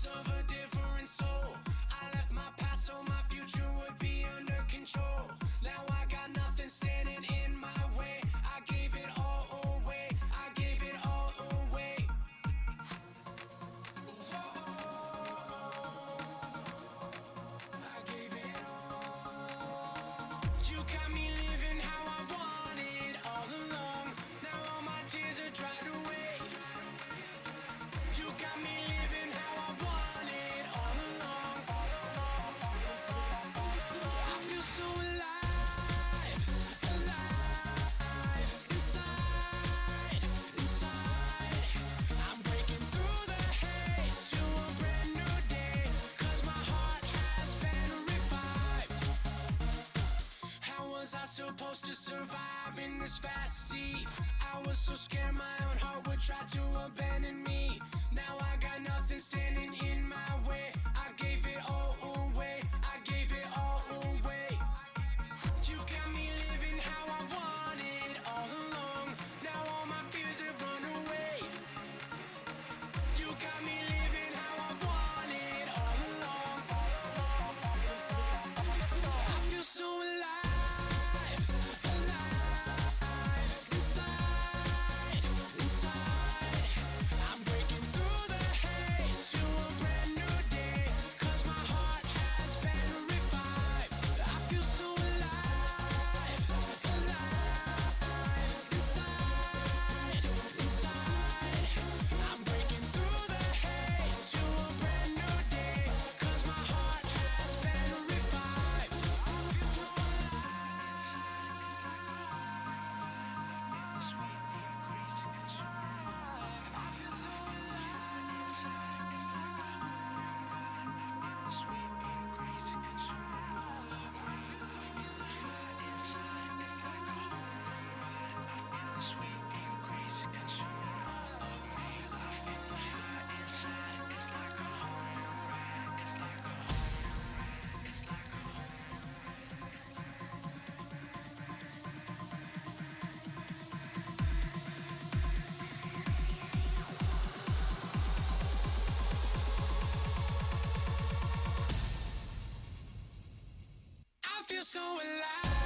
of a different soul. I left my past so my future would be under control. Now I got nothing standing in my way. I gave it all away. I gave it all away. I gave it all. You got me living how I wanted all along. Now all my tears are dried away. You got me living how I wanted all along. I feel so alive, alive, inside, inside. I'm breaking through the haze to a brand new day, 'cause my heart has been revived. How was I supposed to survive in this fast sea? I was so scared my own heart would try to abandon me. Now I got nothing standing in my way. I gave it all away. I gave it all away. You got me living how I wanted all along. Now all my fears have run away. You got me living how I wanted all along. I feel so alive, alive, inside, inside. I'm breaking through the haze to a brand new day, 'cause my heart has been revived. I feel so alive, alive, inside, inside. I'm breaking through the haze to a brand new day, 'cause my heart has been revived. I feel so I feel so alive,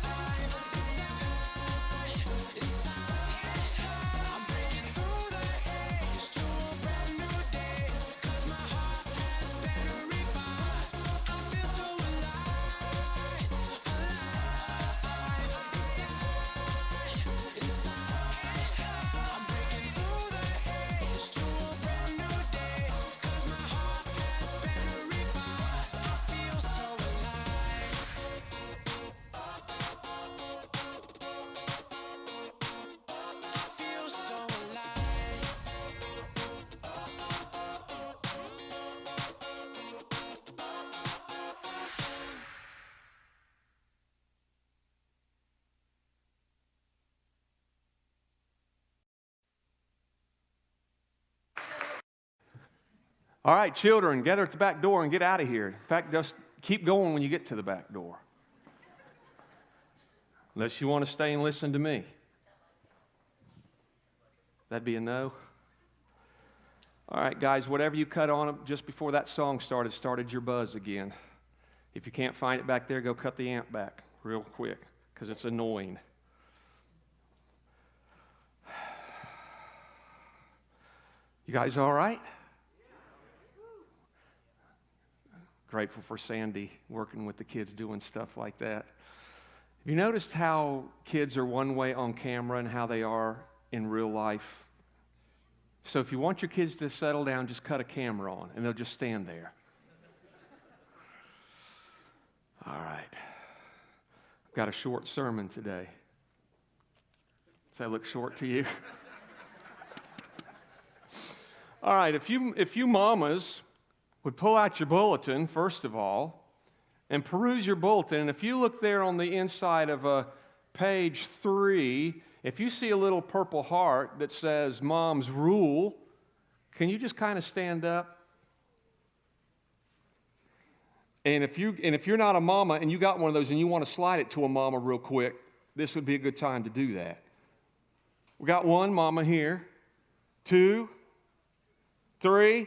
alive, inside, inside. I'm breaking through the haze to a brand new day, 'cause my heart has been revived. I feel so alive, alive, inside, inside. I'm breaking through the haze to a brand new day, 'cause my heart has been revived. I feel so alive. I feel so alive. All right, children, gather at the back door and get out of here. In fact, just keep going when you get to the back door. Unless you want to stay and listen to me. That'd be a no. All right, guys, whatever you cut on just before that song started your buzz again. If you can't find it back there, go cut the amp back real quick, because it's annoying. You guys all right? Grateful for Sandy working with the kids doing stuff like that. Have you noticed how kids are one way on camera and how they are in real life? So if you want your kids to settle down, just cut a camera on and they'll just stand there. All right. I've got a short sermon today. Does that look short to you? All right, if you mamas would pull out your bulletin, first of all, and peruse your bulletin. And if you look there on the inside of page 3, if you see a little purple heart that says Mom's Rule, can you just kind of stand up? And if you're not a mama and you got one of those and you want to slide it to a mama real quick, this would be a good time to do that. We got one mama here, 2, 3.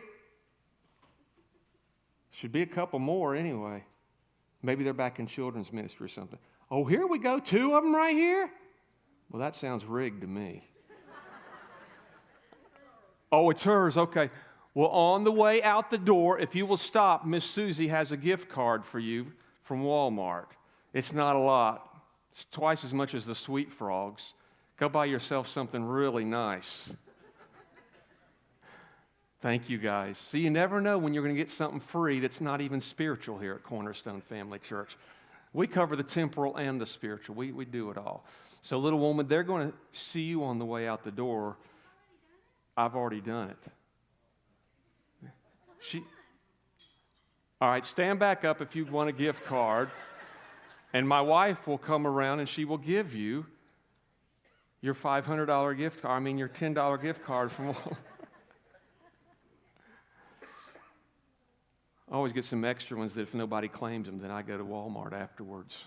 Should be a couple more anyway. Maybe they're back in children's ministry or something. Oh, here we go. 2 of them right here? Well, that sounds rigged to me. Oh, it's hers. Okay. Well, on the way out the door, if you will stop, Miss Susie has a gift card for you from Walmart. It's not a lot. It's twice as much as the Sweet Frogs. Go buy yourself something really nice. Thank you, guys. See, you never know when you're going to get something free that's not even spiritual here at Cornerstone Family Church. We cover the temporal and the spiritual. We do it all. So, little woman, they're going to see you on the way out the door. I've already done it. All right, stand back up if you want a gift card. And my wife will come around and she will give you your $500 gift card. Your $10 gift card from Walmart. I always get some extra ones that if nobody claims them, then I go to Walmart afterwards.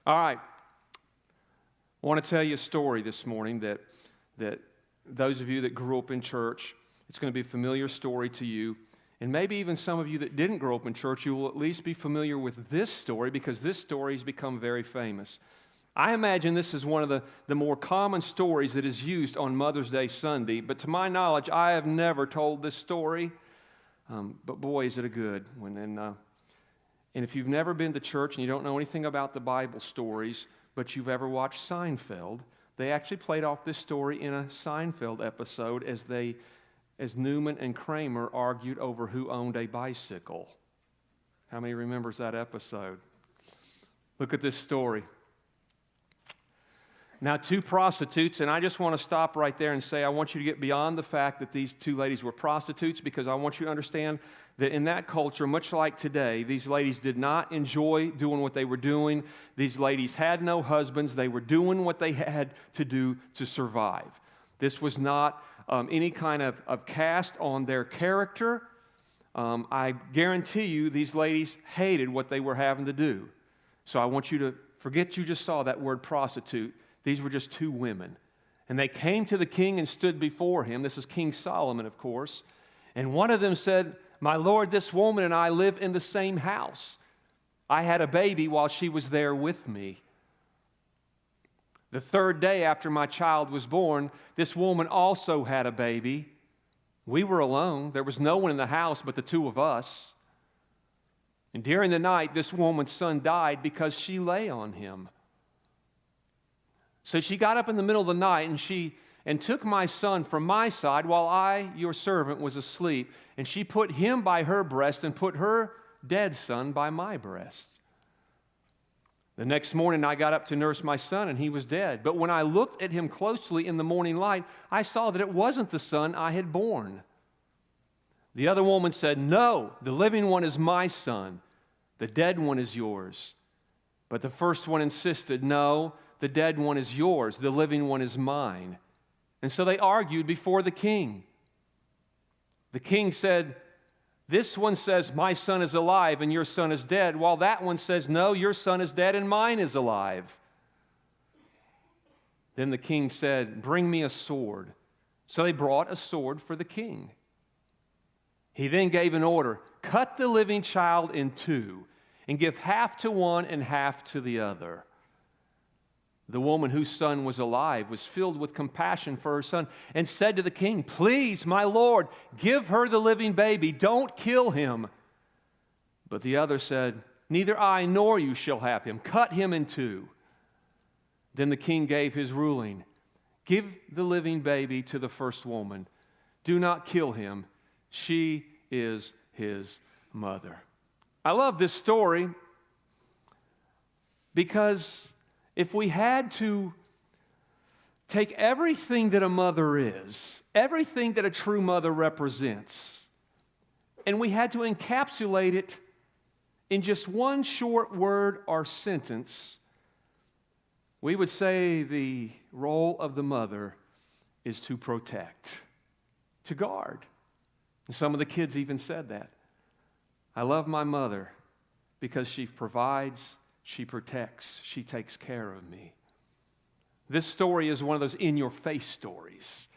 All right. I want to tell you a story this morning that those of you that grew up in church, it's going to be a familiar story to you. And maybe even some of you that didn't grow up in church, you will at least be familiar with this story because this story has become very famous. I imagine this is one of the more common stories that is used on Mother's Day Sunday, but to my knowledge, I have never told this story. But boy, is it a good one. And if you've never been to church and you don't know anything about the Bible stories, but you've ever watched Seinfeld, they actually played off this story in a Seinfeld episode as Newman and Kramer argued over who owned a bicycle. How many remembers that episode? Look at this story. Now, 2 prostitutes, and I just want to stop right there and say I want you to get beyond the fact that these 2 ladies were prostitutes because I want you to understand that in that culture, much like today, these ladies did not enjoy doing what they were doing. These ladies had no husbands. They were doing what they had to do to survive. This was not any kind of cast on their character. I guarantee you these ladies hated what they were having to do. So I want you to forget you just saw that word prostitute. These were just 2 women. And they came to the king and stood before him. This is King Solomon, of course. And one of them said, "My lord, this woman and I live in the same house. I had a baby while she was there with me. The 3rd day after my child was born, this woman also had a baby. We were alone. There was no one in the house but the 2 of us. And during the night, this woman's son died because she lay on him. So she got up in the middle of the night and took my son from my side while I, your servant, was asleep. And she put him by her breast and put her dead son by my breast. The next morning I got up to nurse my son and he was dead. But when I looked at him closely in the morning light, I saw that it wasn't the son I had born. The other woman said, 'No, the living one is my son. The dead one is yours.' But the first one insisted, 'No, the dead one is yours. The living one is mine.' And so they argued before the king. The king said, 'This one says, my son is alive and your son is dead, while that one says, no, your son is dead and mine is alive.' Then the king said, 'Bring me a sword.' So they brought a sword for the king. He then gave an order, 'Cut the living child in 2 and give half to one and half to the other.' The woman whose son was alive was filled with compassion for her son and said to the king, 'Please, my lord, give her the living baby. Don't kill him.' But the other said, 'Neither I nor you shall have him. Cut him in 2. Then the king gave his ruling, 'Give the living baby to the first woman. Do not kill him. She is his mother.'" I love this story because if we had to take everything that a mother is, everything that a true mother represents, and we had to encapsulate it in just one short word or sentence, we would say the role of the mother is to protect, to guard. And some of the kids even said that. I love my mother because she provides, she protects, she takes care of me. This story is one of those in-your-face stories.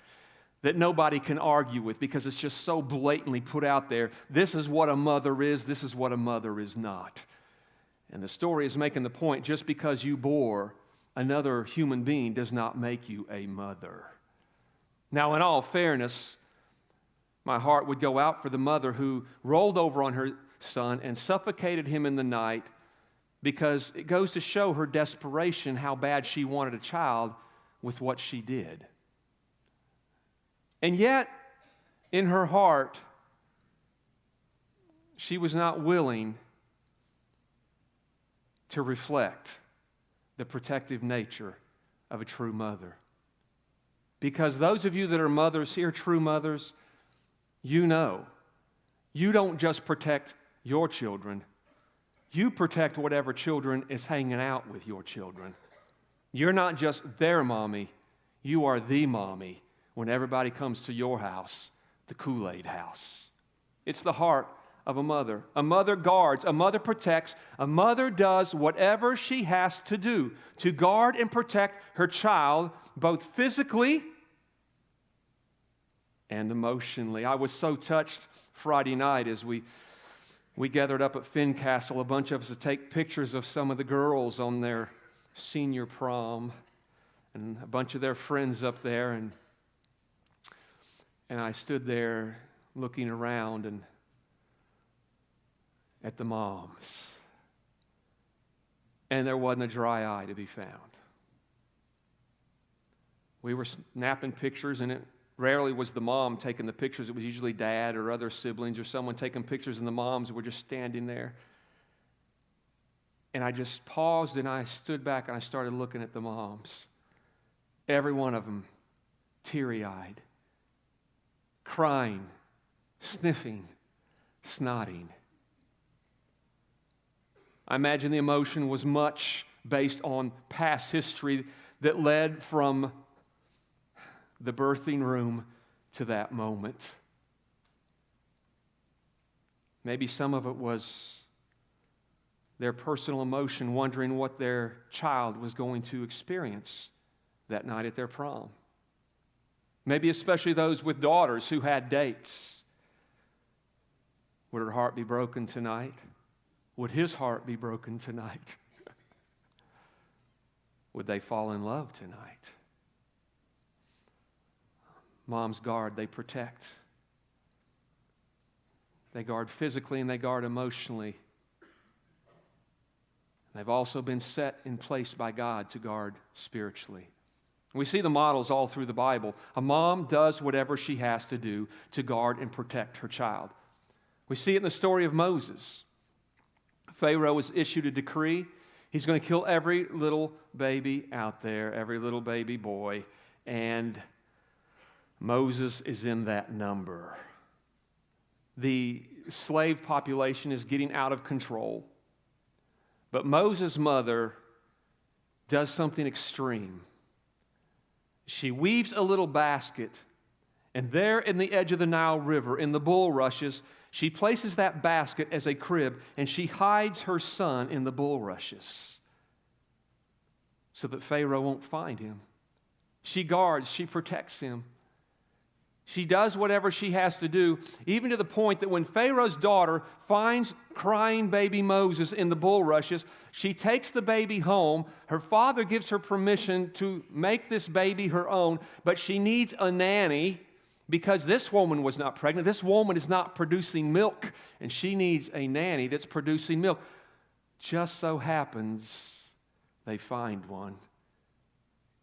that nobody can argue with because it's just so blatantly put out there. This is what a mother is. This is what a mother is not. And the story is making the point, just because you bore another human being does not make you a mother. Now, in all fairness, my heart would go out for the mother who rolled over on her son and suffocated him in the night, because it goes to show her desperation, how bad she wanted a child with what she did. And yet, in her heart, she was not willing to reflect the protective nature of a true mother. Because those of you that are mothers here, true mothers, you know, you don't just protect your children, you protect whatever children is hanging out with your children. You're not just their mommy, you are the mommy when everybody comes to your house, the Kool-Aid house. It's the heart of a mother. A mother guards, a mother protects, a mother does whatever she has to do to guard and protect her child, both physically and emotionally. I was so touched Friday night as we gathered up at Fincastle, a bunch of us, to take pictures of some of the girls on their senior prom, and a bunch of their friends up there, and I stood there looking around and at the moms, and there wasn't a dry eye to be found. We were snapping pictures, and it rarely was the mom taking the pictures. It was usually dad or other siblings or someone taking pictures, and the moms were just standing there. And I just paused, and I stood back, and I started looking at the moms. Every one of them teary-eyed, crying, sniffing, snotting. I imagine the emotion was much based on past history that led from the birthing room to that moment. Maybe some of it was their personal emotion, wondering what their child was going to experience that night at their prom. Maybe especially those with daughters who had dates. Would her heart be broken tonight? Would his heart be broken tonight? Would they fall in love tonight? Moms guard, they protect. They guard physically and they guard emotionally. They've also been set in place by God to guard spiritually. We see the models all through the Bible. A mom does whatever she has to do to guard and protect her child. We see it in the story of Moses. Pharaoh was issued a decree. He's going to kill every little baby out there, every little baby boy, and Moses is in that number. The slave population is getting out of control, but Moses' mother does something extreme. She weaves a little basket, and there in the edge of the Nile River, in the bulrushes, she places that basket as a crib, and she hides her son in the bulrushes so that Pharaoh won't find him. She guards, she protects him. She does whatever she has to do, even to the point that when Pharaoh's daughter finds crying baby Moses in the bulrushes, she takes the baby home. Her father gives her permission to make this baby her own, but she needs a nanny because this woman was not pregnant. This woman is not producing milk, and she needs a nanny that's producing milk. Just so happens they find one.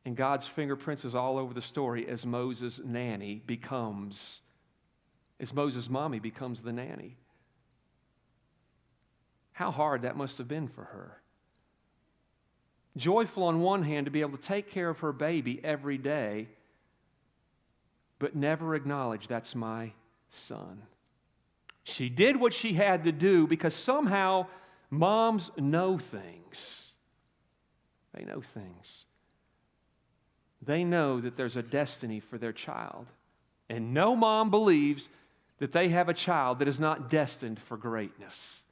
And God's fingerprints is all over the story as Moses' nanny becomes, as Moses' mommy becomes the nanny. How hard that must have been for her. Joyful on one hand to be able to take care of her baby every day, but never acknowledge that's my son. She did what she had to do because somehow moms know things. They know things. They know that there's a destiny for their child. And no mom believes that they have a child that is not destined for greatness.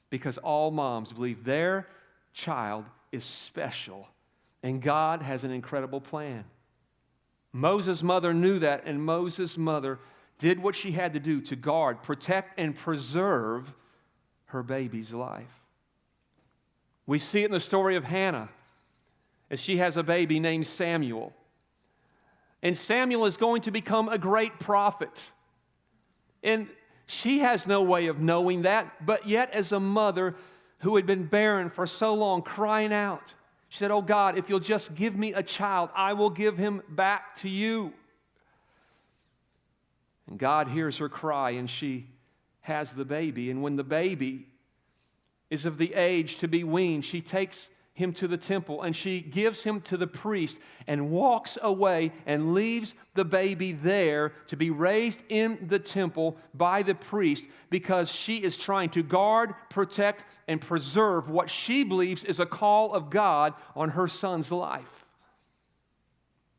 Because all moms believe their child is special. And God has an incredible plan. Moses' mother knew that, and Moses' mother did what she had to do to guard, protect, and preserve her baby's life. We see it in the story of Hannah as she has a baby named Samuel. And Samuel is going to become a great prophet. And she has no way of knowing that, but yet as a mother who had been barren for so long, crying out, she said, "Oh God, if you'll just give me a child, I will give him back to you." And God hears her cry, and she has the baby. And when the baby is of the age to be weaned, she takes him to the temple, and she gives him to the priest and walks away and leaves the baby there to be raised in the temple by the priest, because she is trying to guard, protect, and preserve what she believes is a call of God on her son's life.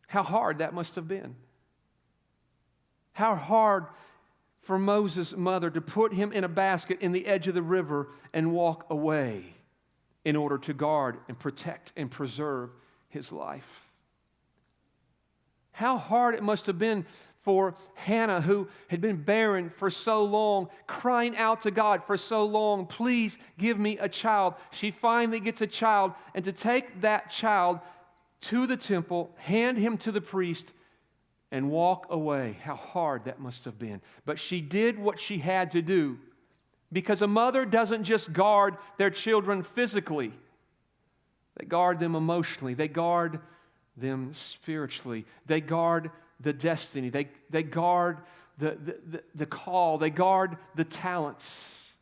How hard that must have been. How hard for Moses' mother to put him in a basket in the edge of the river and walk away in order to guard and protect and preserve his life. How hard it must have been for Hannah, who had been barren for so long, crying out to God for so long, "Please give me a child." She finally gets a child, and to take that child to the temple, hand him to the priest, and walk away. How hard that must have been. But she did what she had to do. Because a mother doesn't just guard their children physically. They guard them emotionally. They guard them spiritually. They guard the destiny. They guard the call. They guard the talents.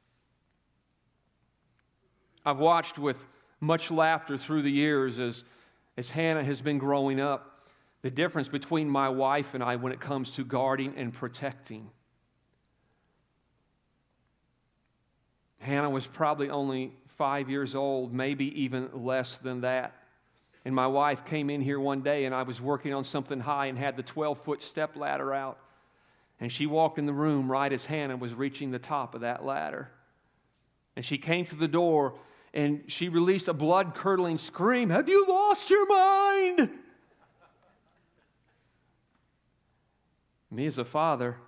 I've watched with much laughter through the years as Hannah has been growing up, the difference between my wife and I when it comes to guarding and protecting. Hannah was probably only 5 years old, maybe even less than that. And my wife came in here one day, and I was working on something high and had the 12-foot step ladder out. And she walked in the room right as Hannah was reaching the top of that ladder. And she came to the door, and she released a blood-curdling scream, "Have you lost your mind?" Me as a father,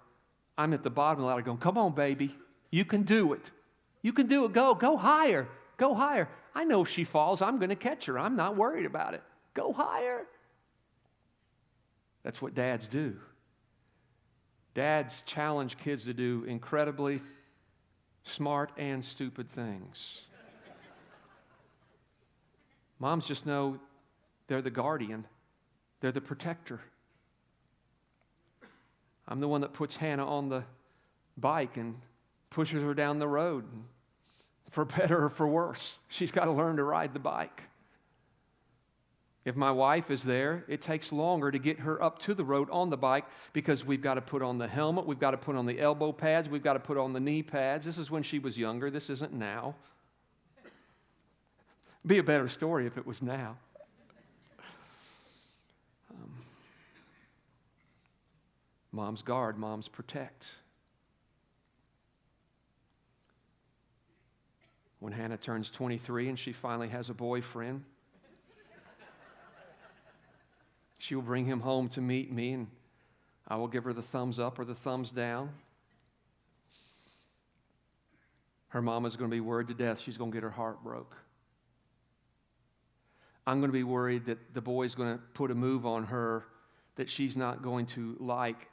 I'm at the bottom of the ladder going, "Come on, baby, you can do it. You can do it. Go higher. Go higher. I know if she falls, I'm going to catch her. I'm not worried about it. Go higher." That's what dads do. Dads challenge kids to do incredibly smart and stupid things. Moms just know they're the guardian. They're the protector. I'm the one that puts Hannah on the bike and pushes her down the road. For better or for worse, she's got to learn to ride the bike. If my wife is there, it takes longer to get her up to the road on the bike because we've got to put on the helmet, we've got to put on the elbow pads, we've got to put on the knee pads. This is when she was younger. This isn't now. Be a better story if it was now. Moms guard, moms protect. When Hannah turns 23 and she finally has a boyfriend, she will bring him home to meet me, and I will give her the thumbs up or the thumbs down. Her mama's going to be worried to death she's going to get her heart broke. I'm going to be worried that the boy's going to put a move on her that she's not going to like,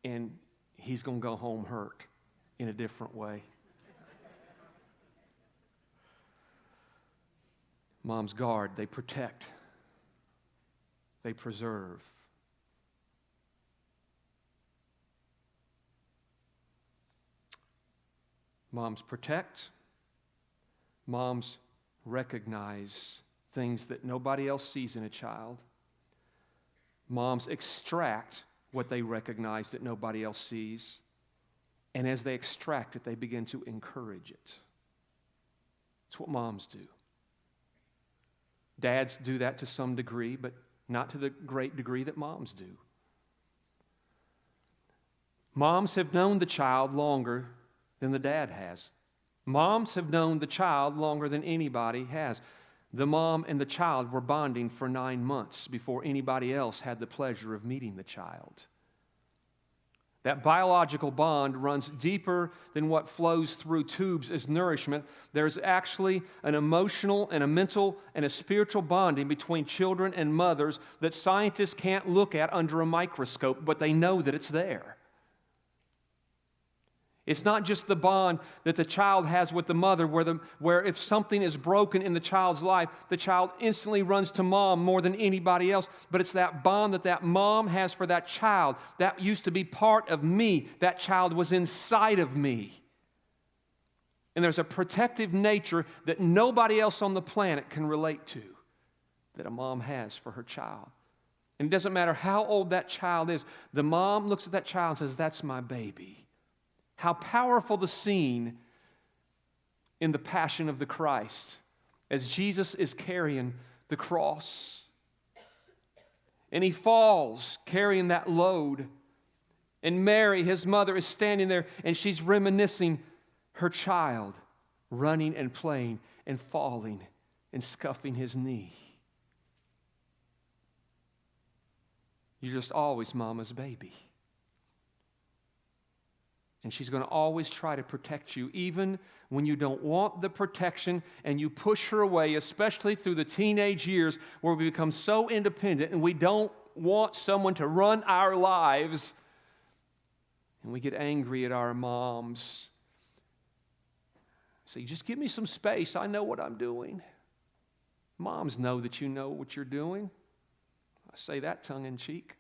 and he's going to go home hurt in a different way. Moms guard, they protect, they preserve. Moms protect, moms recognize things that nobody else sees in a child. Moms extract what they recognize that nobody else sees. And as they extract it, they begin to encourage it. It's what moms do. Dads do that to some degree, but not to the great degree that moms do. Moms have known the child longer than the dad has. Moms have known the child longer than anybody has. The mom and the child were bonding for 9 months before anybody else had the pleasure of meeting the child. That biological bond runs deeper than what flows through tubes as nourishment. There's actually an emotional and a mental and a spiritual bonding between children and mothers that scientists can't look at under a microscope, but they know that it's there. It's not just the bond that the child has with the mother, where if something is broken in the child's life, the child instantly runs to mom more than anybody else. But it's that bond that mom has for that child. That used to be part of me. That child was inside of me. And there's a protective nature that nobody else on the planet can relate to, that a mom has for her child. And it doesn't matter how old that child is, the mom looks at that child and says, "That's my baby." How powerful the scene in the Passion of the Christ as Jesus is carrying the cross. And he falls carrying that load. And Mary, his mother, is standing there and she's reminiscing her child running and playing and falling and scuffing his knee. You're just always mama's baby. And she's going to always try to protect you, even when you don't want the protection and you push her away, especially through the teenage years where we become so independent and we don't want someone to run our lives. And we get angry at our moms. Say, "Just give me some space. I know what I'm doing." Moms know that you know what you're doing. I say that tongue in cheek.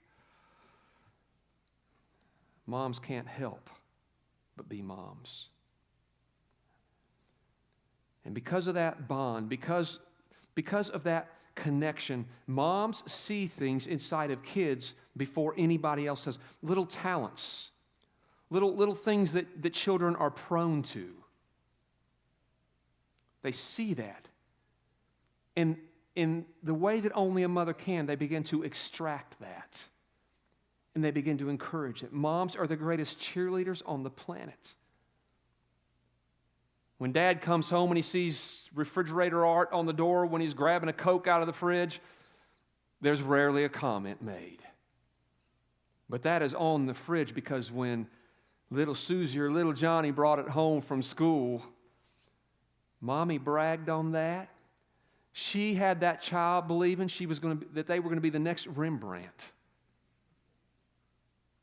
Moms can't help but be moms. And because of that bond, because of that connection, moms see things inside of kids before anybody else does. Little talents, little things that children are prone to. They see that. And in the way that only a mother can, they begin to extract that. And they begin to encourage it. Moms are the greatest cheerleaders on the planet. When dad comes home and he sees refrigerator art on the door when he's grabbing a Coke out of the fridge, there's rarely a comment made. But that is on the fridge because when little Susie or little Johnny brought it home from school, mommy bragged on that. She had that child believing that they were going to be the next Rembrandt.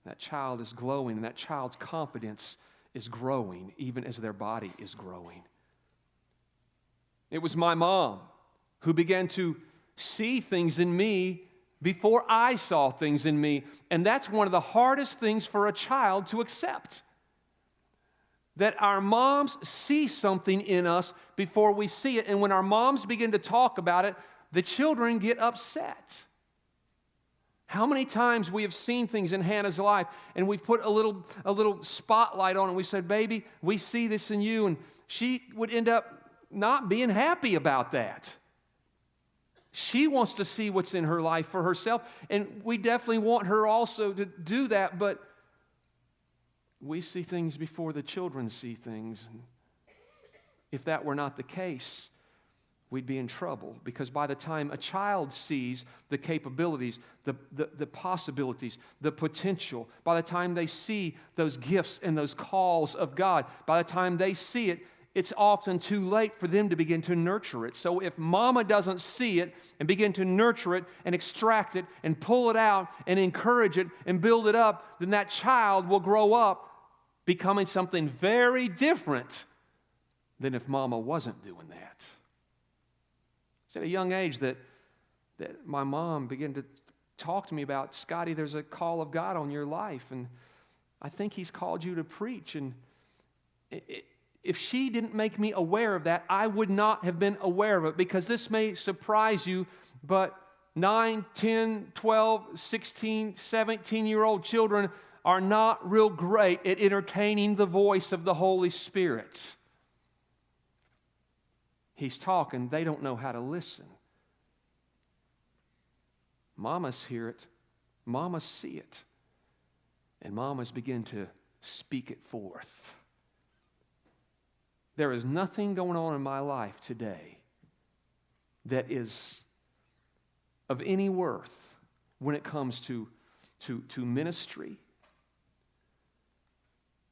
That child is glowing, and that child's confidence is growing, even as their body is growing. It was my mom who began to see things in me before I saw things in me. And that's one of the hardest things for a child to accept. That our moms see something in us before we see it. And when our moms begin to talk about it, the children get upset. How many times we have seen things in Hannah's life and we've put a little spotlight on it and we said, "Baby, we see this in you," and she would end up not being happy about that. She wants to see what's in her life for herself, and we definitely want her also to do that, but we see things before the children see things. And if that were not the case, we'd be in trouble, because by the time a child sees the capabilities, the possibilities, the potential, by the time they see those gifts and those calls of God, by the time they see it, it's often too late for them to begin to nurture it. So if mama doesn't see it and begin to nurture it and extract it and pull it out and encourage it and build it up, then that child will grow up becoming something very different than if mama wasn't doing that. It's at a young age that my mom began to talk to me about, "Scotty, there's a call of God on your life, and I think He's called you to preach." And if she didn't make me aware of that, I would not have been aware of it, because this may surprise you, but 9, 10, 12, 16, 17-year-old children are not real great at entertaining the voice of the Holy Spirit. He's talking, they don't know how to listen. Mamas hear it, mamas see it, and mamas begin to speak it forth. There is nothing going on in my life today that is of any worth when it comes to ministry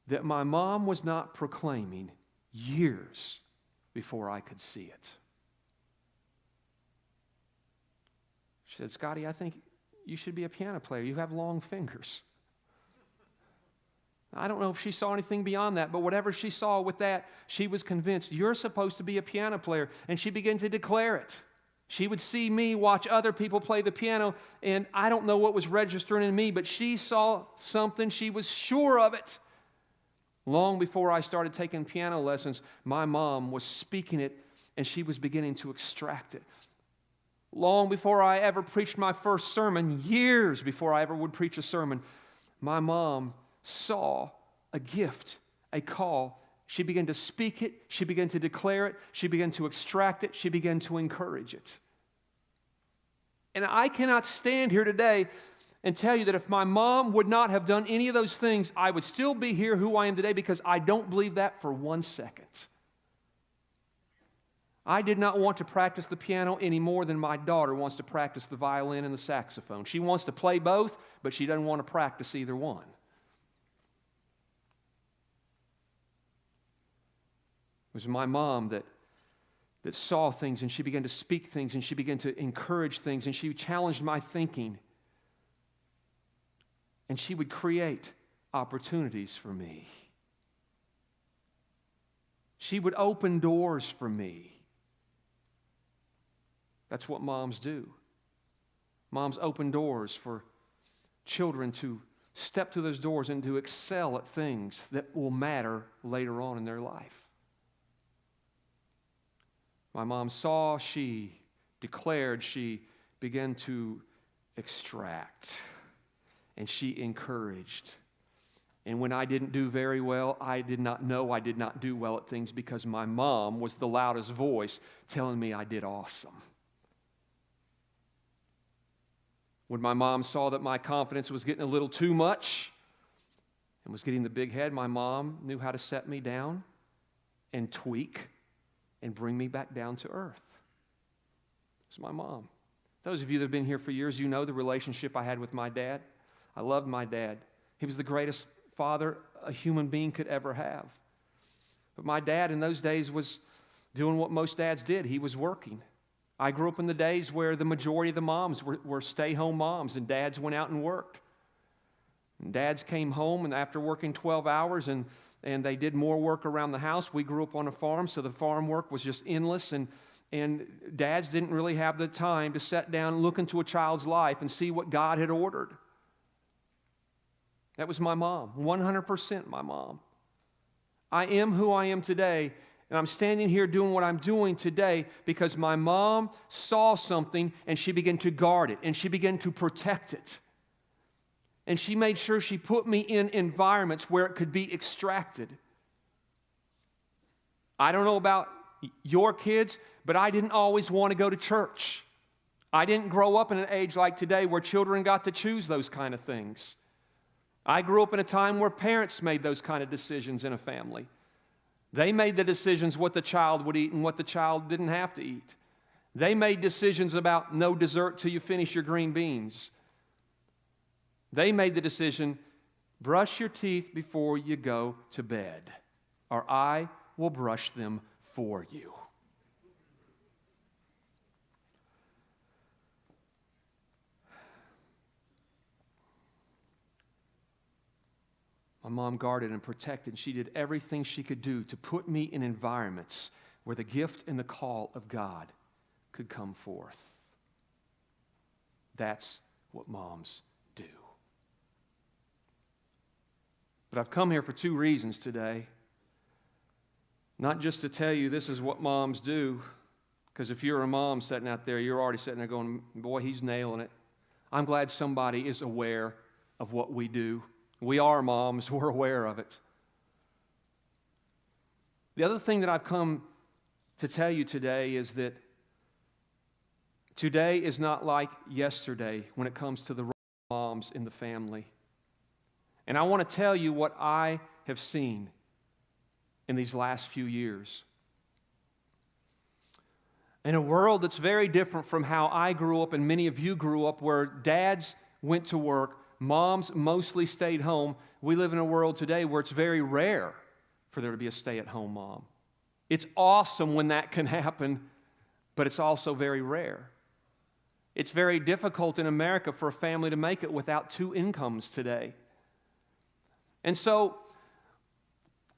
that my mom was not proclaiming years before I could see it. She said, "Scotty, I think you should be a piano player. You have long fingers." I don't know if she saw anything beyond that, but whatever she saw with that, she was convinced, "You're supposed to be a piano player." And she began to declare it. She would see me watch other people play the piano, and I don't know what was registering in me, but she saw something. She was sure of it. Long before I started taking piano lessons, my mom was speaking it, and she was beginning to extract it. Long before I ever preached my first sermon, years before I ever would preach a sermon, my mom saw a gift, a call. She began to speak it. She began to declare it. She began to extract it. She began to encourage it. And I cannot stand here today and tell you that if my mom would not have done any of those things, I would still be here who I am today, because I don't believe that for 1 second. I did not want to practice the piano any more than my daughter wants to practice the violin and the saxophone. She wants to play both, but she doesn't want to practice either one. It was my mom that saw things, and she began to speak things, and she began to encourage things, and she challenged my thinking. And she would create opportunities for me. She would open doors for me. That's what moms do. Moms open doors for children to step through those doors and to excel at things that will matter later on in their life. My mom saw, she declared, she began to extract, and she encouraged. And when I didn't do very well, I did not know I did not do well at things, because my mom was the loudest voice telling me I did awesome. When my mom saw that my confidence was getting a little too much and was getting the big head, my mom knew how to set me down and tweak and bring me back down to earth. It's my mom. Those of you that have been here for years, you know the relationship I had with my dad. I loved my dad. He was the greatest father a human being could ever have. But my dad in those days was doing what most dads did. He was working. I grew up in the days where the majority of the moms were stay-home moms, and dads went out and worked. And dads came home, and after working 12 hours, and they did more work around the house. We grew up on a farm, so the farm work was just endless, and dads didn't really have the time to sit down and look into a child's life and see what God had ordered. That was my mom, 100% my mom. I am who I am today, and I'm standing here doing what I'm doing today because my mom saw something, and she began to guard it, and she began to protect it. And she made sure she put me in environments where it could be extracted. I don't know about your kids, but I didn't always want to go to church. I didn't grow up in an age like today where children got to choose those kind of things. I grew up in a time where parents made those kind of decisions in a family. They made the decisions what the child would eat and what the child didn't have to eat. They made decisions about no dessert till you finish your green beans. They made the decision, brush your teeth before you go to bed, or I will brush them for you. My mom guarded and protected. She did everything she could do to put me in environments where the gift and the call of God could come forth. That's what moms do. But I've come here for two reasons today. Not just to tell you this is what moms do, because if you're a mom sitting out there, you're already sitting there going, boy, he's nailing it. I'm glad somebody is aware of what we do. We are moms, we're aware of it. The other thing that I've come to tell you today is that today is not like yesterday when it comes to the moms in the family. And I want to tell you what I have seen in these last few years. In a world that's very different from how I grew up and many of you grew up, where dads went to work, moms mostly stayed home, we live in a world today where it's very rare for there to be a stay-at-home mom. It's awesome when that can happen, but it's also very rare. It's very difficult in America for a family to make it without two incomes today. And so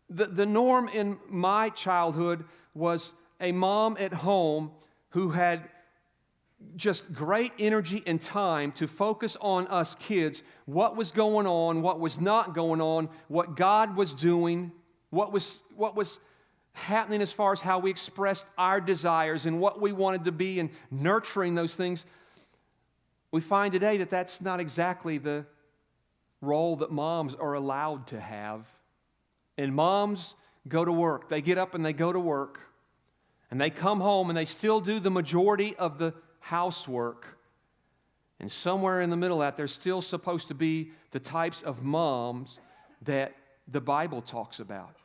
the norm in my childhood was a mom at home who had just great energy and time to focus on us kids, what was going on, what was not going on, what God was doing, what was happening as far as how we expressed our desires and what we wanted to be, and nurturing those things. We find today that that's not exactly the role that moms are allowed to have. And moms go to work. They get up and they go to work. And they come home and they still do the majority of the housework. And somewhere in the middle of that, there's still supposed to be the types of moms that the Bible talks about.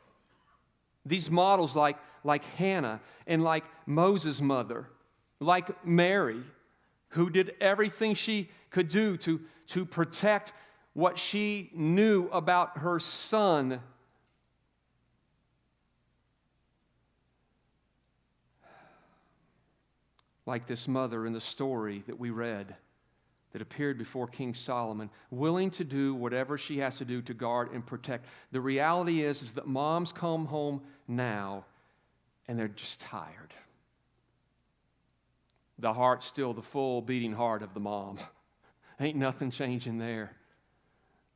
These models like Hannah and like Moses' mother, like Mary, who did everything she could do to protect what she knew about her son. Like this mother in the story that we read that appeared before King Solomon, willing to do whatever she has to do to guard and protect. The reality is that moms come home now and they're just tired. The heart's still the full beating heart of the mom. Ain't nothing changing there.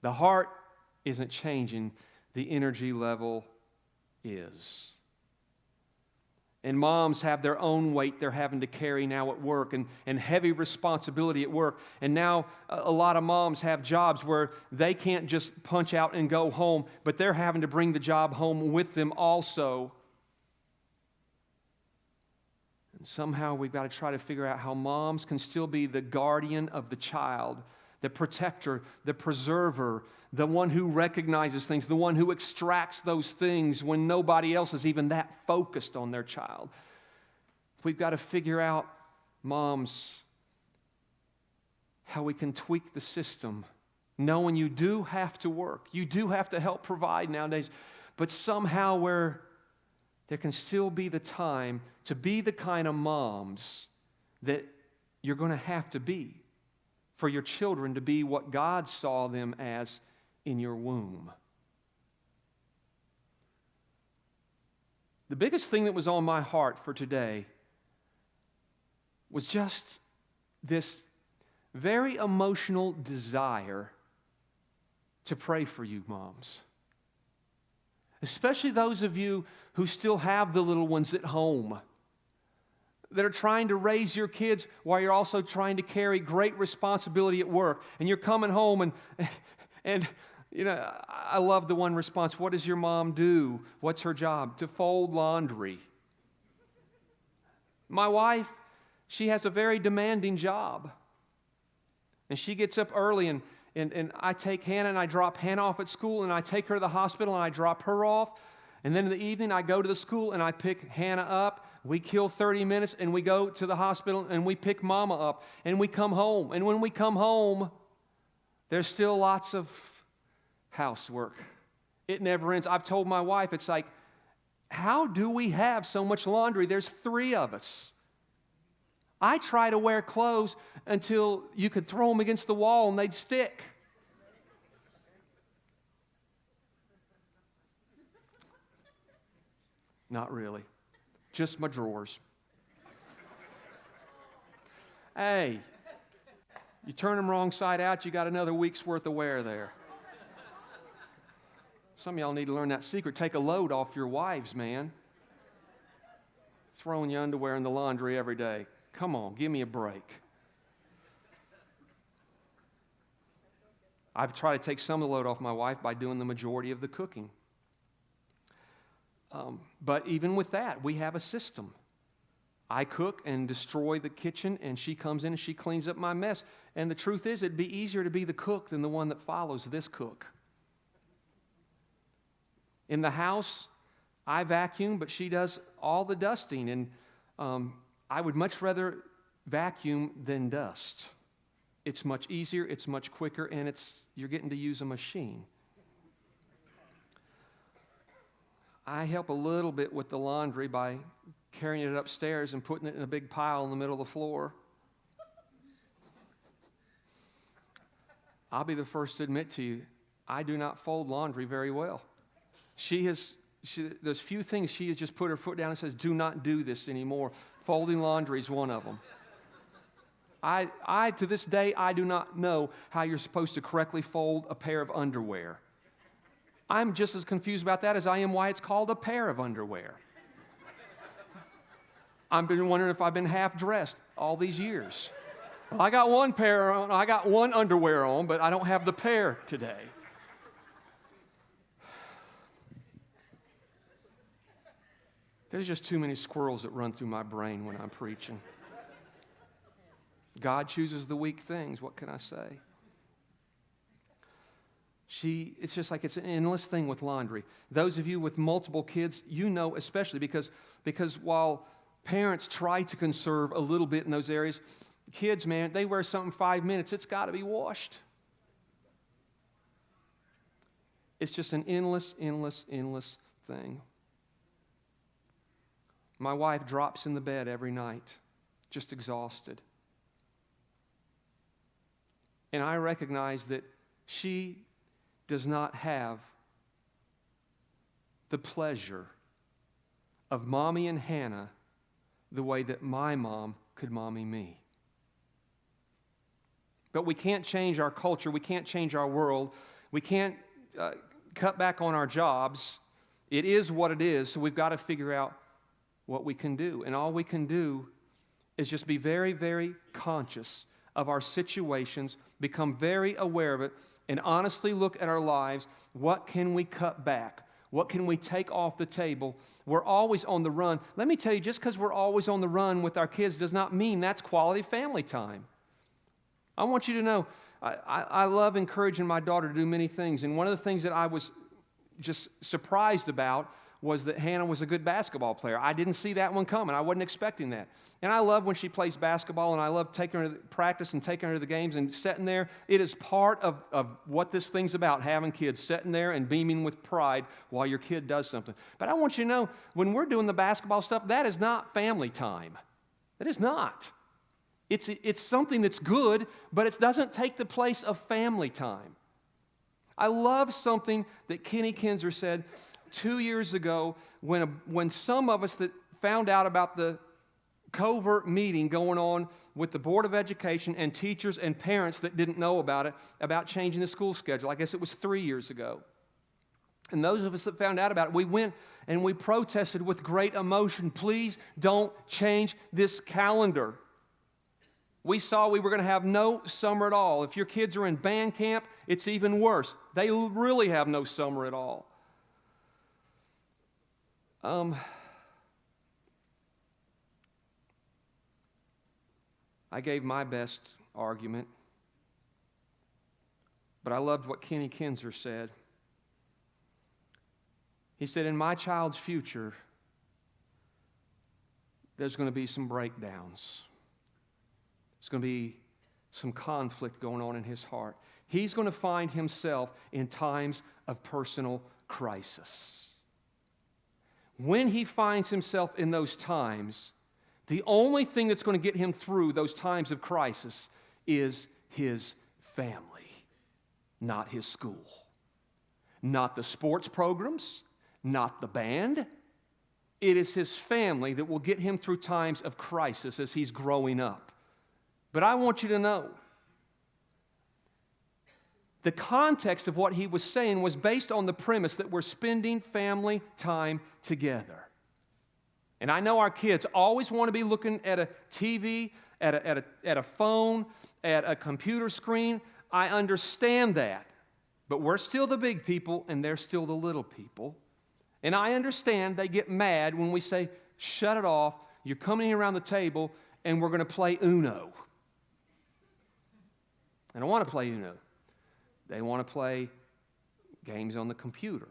The heart isn't changing, the energy level is. And moms have their own weight they're having to carry now at work, and heavy responsibility at work. And now a lot of moms have jobs where they can't just punch out and go home, but they're having to bring the job home with them also. And somehow we've got to try to figure out how moms can still be the guardian of the child, the protector, the preserver, the one who recognizes things, the one who extracts those things when nobody else is even that focused on their child. We've got to figure out, moms, how we can tweak the system, knowing you do have to work. You do have to help provide nowadays, but somehow where there can still be the time to be the kind of moms that you're going to have to be for your children to be what God saw them as in your womb. The biggest thing that was on my heart for today was just this very emotional desire to pray for you, moms. Especially those of you who still have the little ones at home, that are trying to raise your kids while you're also trying to carry great responsibility at work. And you're coming home and you know, I love the one response, what does your mom do? What's her job? To fold laundry. My wife, she has a very demanding job. And she gets up early, and I take Hannah and I drop Hannah off at school, and I take her to the hospital and I drop her off. And then in the evening I go to the school and I pick Hannah up. We kill 30 minutes and we go to the hospital and we pick Mama up and we come home. And when we come home, there's still lots of housework. It never ends. I've told my wife, it's like, how do we have so much laundry? There's 3 of us. I try to wear clothes until you could throw them against the wall and they'd stick. Not really. Just my drawers. Hey, you turn them wrong side out, you got another week's worth of wear there. Some of y'all need to learn that secret. Take a load off your wives, man. Throwing your underwear in the laundry every day. Come on, give me a break. I try to take some of the load off my wife by doing the majority of the cooking. But even with that, we have a system. I cook and destroy the kitchen, and she comes in and she cleans up my mess. And the truth is, it'd be easier to be the cook than the one that follows this cook. In the house, I vacuum, but she does all the dusting. And I would much rather vacuum than dust. It's much easier, it's much quicker, and you're getting to use a machine. I help a little bit with the laundry by carrying it upstairs and putting it in a big pile in the middle of the floor. I'll be the first to admit to you, I do not fold laundry very well. There's few things she has just put her foot down and says, do not do this anymore. Folding laundry is one of them. To this day, I do not know how you're supposed to correctly fold a pair of underwear. I'm just as confused about that as I am why it's called a pair of underwear. I've been wondering if I've been half dressed all these years. Well, I got one pair on, I got one underwear on, but I don't have the pair today. There's just too many squirrels that run through my brain when I'm preaching. God chooses the weak things. What can I say? It's just like it's an endless thing with laundry. Those of you with multiple kids, you know especially because while parents try to conserve a little bit in those areas, kids, man, they wear something 5 minutes, it's got to be washed. It's just an endless thing. My wife drops in the bed every night, just exhausted. And I recognize that she does not have the pleasure of mommy and Hannah the way that my mom could mommy me. But we can't change our culture. We can't change our world. We can't cut back on our jobs. It is what it is, so we've got to figure out what we can do. And all we can do is just be very, very conscious of our situations, become very aware of it, and honestly look at our lives. What can we cut back? What can we take off the table? We're always on the run. Let me tell you, just because we're always on the run with our kids does not mean that's quality family time. I want you to know, I love encouraging my daughter to do many things, and one of the things that I was just surprised about was that Hannah was a good basketball player. I didn't see that one coming. I wasn't expecting that. And I love when she plays basketball, and I love taking her to practice and taking her to the games and sitting there. It is part of what this thing's about, having kids sitting there and beaming with pride while your kid does something. But I want you to know, when we're doing the basketball stuff, that is not family time. That is not. It's something that's good, but it doesn't take the place of family time. I love something that Kenny Kinzer said 2 years ago when some of us that found out about the covert meeting going on with the Board of Education and teachers and parents that didn't know about it, about changing the school schedule. I guess it was 3 years ago. And those of us that found out about it, we went and we protested with great emotion. Please don't change this calendar. We saw we were going to have no summer at all. If your kids are in band camp, it's even worse. They really have no summer at all. I gave my best argument, but I loved what Kenny Kinzer said. He said, in my child's future, there's going to be some breakdowns. There's going to be some conflict going on in his heart. He's going to find himself in times of personal crisis. When he finds himself in those times, the only thing that's going to get him through those times of crisis is his family, not his school. Not the sports programs, not the band. It is his family that will get him through times of crisis as he's growing up. But I want you to know, the context of what he was saying was based on the premise that we're spending family time together. And I know our kids always want to be looking at a TV, at a phone, at a computer screen. I understand that. But we're still the big people, and they're still the little people. And I understand they get mad when we say, shut it off, you're coming around the table, and we're going to play Uno. I don't want to play Uno. They want to play games on the computer.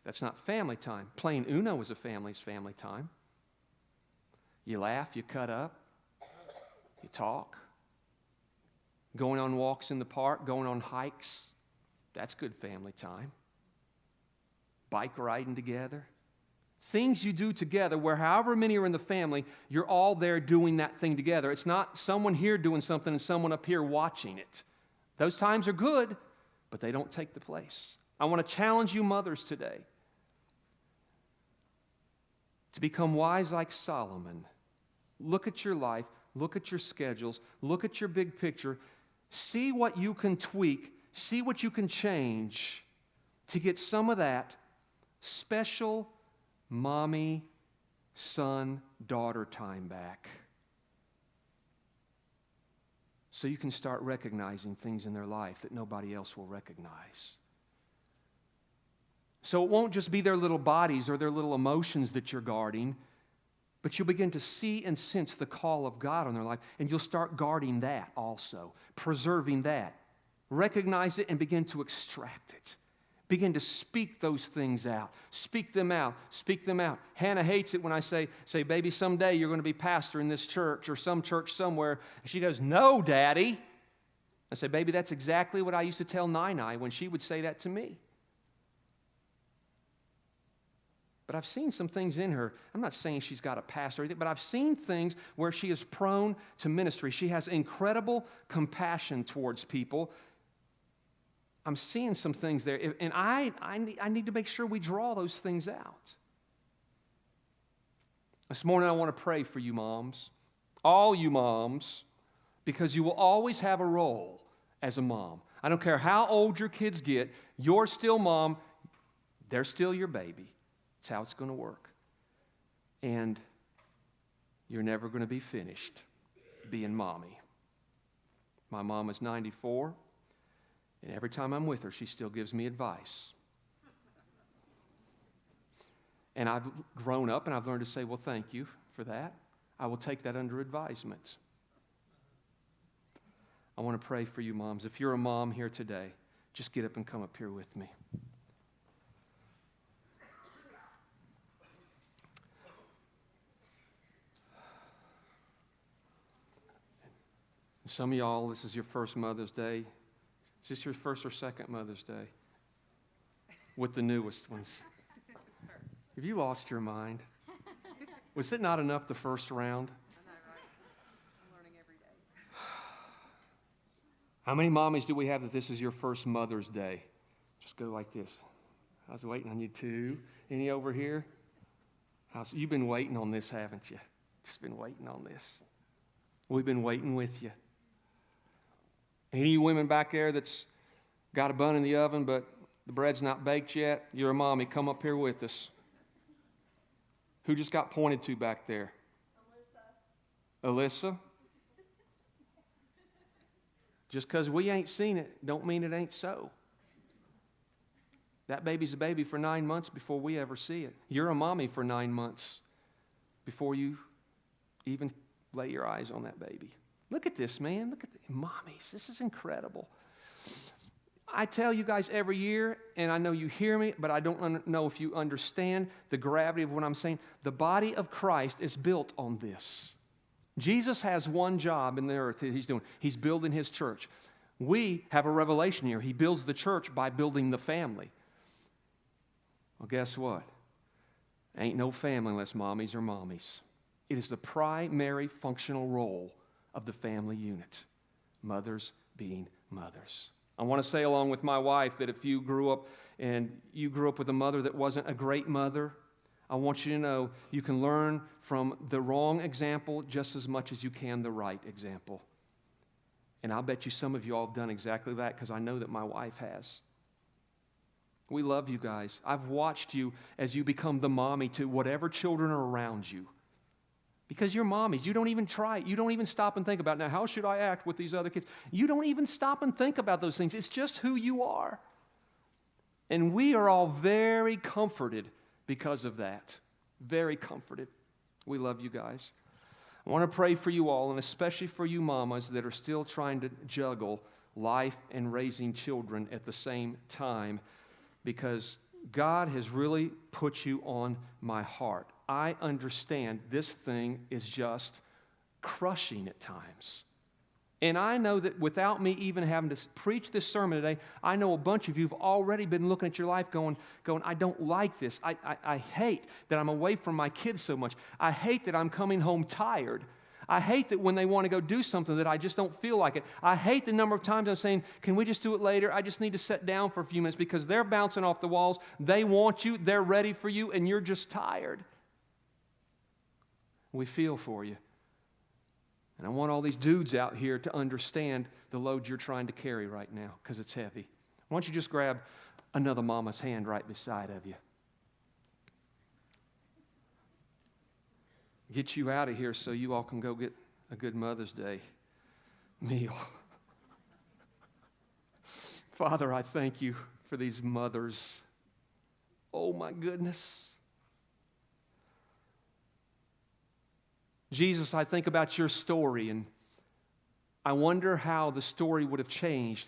That's not family time. Playing Uno is a family's family time. You laugh, you cut up, you talk. Going on walks in the park, going on hikes, that's good family time. Bike riding together. Things you do together where however many are in the family, you're all there doing that thing together. It's not someone here doing something and someone up here watching it. Those times are good, but they don't take the place. I want to challenge you mothers today to become wise like Solomon. Look at your life, look at your schedules, look at your big picture, see what you can tweak, see what you can change to get some of that special mommy, son, daughter time back. So you can start recognizing things in their life that nobody else will recognize. So it won't just be their little bodies or their little emotions that you're guarding, but you'll begin to see and sense the call of God on their life, and you'll start guarding that also, preserving that. Recognize it and begin to extract it. Begin to speak those things out. Speak them out. Speak them out. Hannah hates it when I say, baby, someday you're going to be pastor in this church or some church somewhere. And she goes, no, Daddy. I say, baby, that's exactly what I used to tell Nai when she would say that to me. But I've seen some things in her. I'm not saying she's got a past or anything, but I've seen things where she is prone to ministry. She has incredible compassion towards people. I'm seeing some things there, and I need to make sure we draw those things out. This morning I want to pray for you moms, all you moms, because you will always have a role as a mom. I don't care how old your kids get, you're still mom, they're still your baby. That's how it's going to work. And you're never going to be finished being mommy. My mom is 94. And every time I'm with her, she still gives me advice. And I've grown up and I've learned to say, well, thank you for that. I will take that under advisement. I want to pray for you moms. If you're a mom here today, just get up and come up here with me. Some of y'all, this is your first Mother's Day. Is this your first or second Mother's Day? With the newest ones. Have you lost your mind? Was it not enough the first round? I know, right? I'm learning every day. How many mommies do we have that this is your first Mother's Day? Just go like this. I was waiting on you too. Any over here? You've been waiting on this, haven't you? Just been waiting on this. We've been waiting with you. Any of you women back there that's got a bun in the oven, but the bread's not baked yet, you're a mommy. Come up here with us. Who just got pointed to back there? Alyssa? Just because we ain't seen it, don't mean it ain't so. That baby's a baby for 9 months before we ever see it. You're a mommy for 9 months before you even lay your eyes on that baby. Look at this, man. Look at the mommies. This is incredible. I tell you guys every year, and I know you hear me, but I don't know if you understand the gravity of what I'm saying. The body of Christ is built on this. Jesus has one job in the earth that he's doing. He's building his church. We have a revelation here. He builds the church by building the family. Well, guess what? Ain't no family unless mommies are mommies. It is the primary functional role of the family unit. Mothers being mothers. I want to say along with my wife that if you grew up with a mother that wasn't a great mother, I want you to know you can learn from the wrong example just as much as you can the right example. And I'll bet you some of you all have done exactly that because I know that my wife has. We love you guys. I've watched you as you become the mommy to whatever children are around you. Because you're mommies. You don't even try. You don't even stop and think about, now, how should I act with these other kids? You don't even stop and think about those things. It's just who you are. And we are all very comforted because of that. Very comforted. We love you guys. I want to pray for you all, and especially for you mamas that are still trying to juggle life and raising children at the same time, because God has really put you on my heart. I understand this thing is just crushing at times. And I know that without me even having to preach this sermon today, I know a bunch of you have already been looking at your life going, I don't like this. I hate that I'm away from my kids so much. I hate that I'm coming home tired. I hate that when they want to go do something that I just don't feel like it. I hate the number of times I'm saying, can we just do it later? I just need to sit down for a few minutes because they're bouncing off the walls. They want you. They're ready for you, and you're just tired. We feel for you. And I want all these dudes out here to understand the load you're trying to carry right now because it's heavy. Why don't you just grab another mama's hand right beside of you? Get you out of here so you all can go get a good Mother's Day meal. Father, I thank you for these mothers. Oh my goodness. Jesus, I think about your story, and I wonder how the story would have changed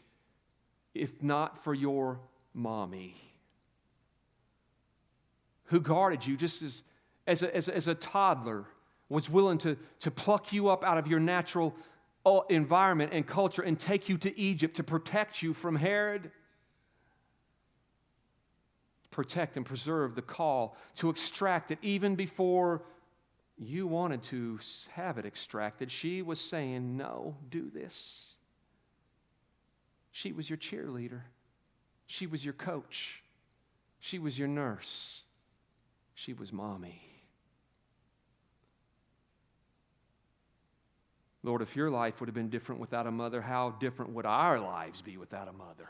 if not for your mommy, who guarded you just as a toddler, was willing to pluck you up out of your natural environment and culture and take you to Egypt to protect you from Herod. Protect and preserve the call, to extract it even before you wanted to have it extracted. She was saying, no, do this. She was your cheerleader. She was your coach. She was your nurse. She was mommy. Lord, if your life would have been different without a mother, how different would our lives be without a mother?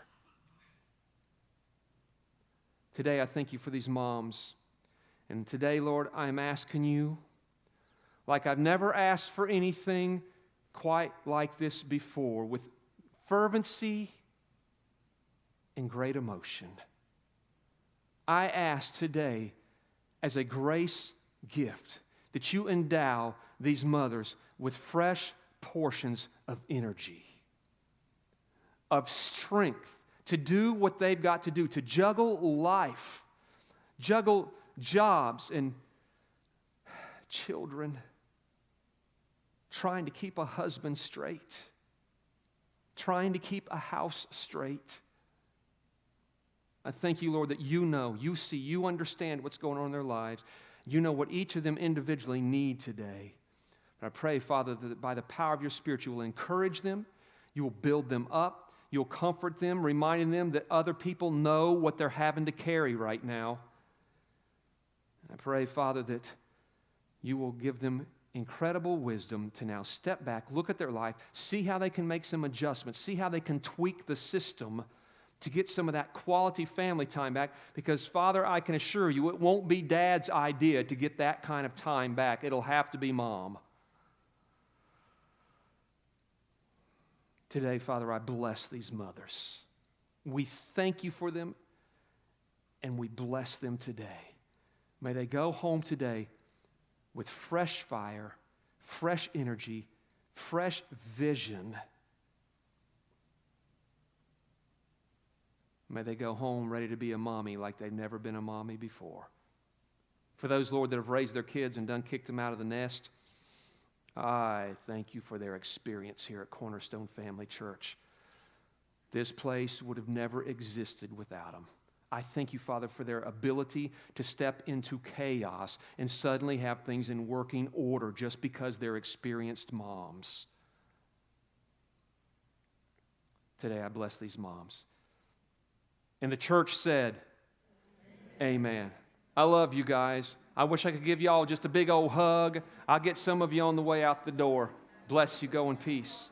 Today, I thank you for these moms. And today, Lord, I'm asking you, like I've never asked for anything quite like this before, with fervency and great emotion. I ask today, as a grace gift, that you endow these mothers with fresh portions of energy, of strength to do what they've got to do, to juggle life, juggle jobs and children, trying to keep a husband straight, trying to keep a house straight. I thank you, Lord, that you know, you see, you understand what's going on in their lives. You know what each of them individually need today. But I pray, Father, that by the power of your Spirit, you will encourage them, you will build them up, you'll comfort them, reminding them that other people know what they're having to carry right now. I pray, Father, that you will give them incredible wisdom to now step back, look at their life, see how they can make some adjustments, see how they can tweak the system to get some of that quality family time back. Because, Father, I can assure you, it won't be Dad's idea to get that kind of time back. It'll have to be Mom. Today, Father, I bless these mothers. We thank you for them, and we bless them today. May they go home today with fresh fire, fresh energy, fresh vision. May they go home ready to be a mommy like they've never been a mommy before. For those, Lord, that have raised their kids and done kicked them out of the nest, I thank you for their experience here at Cornerstone Family Church. This place would have never existed without them. I thank you, Father, for their ability to step into chaos and suddenly have things in working order just because they're experienced moms. Today, I bless these moms. And the church said, Amen. I love you guys. I wish I could give you all just a big old hug. I'll get some of you on the way out the door. Bless you. Go in peace.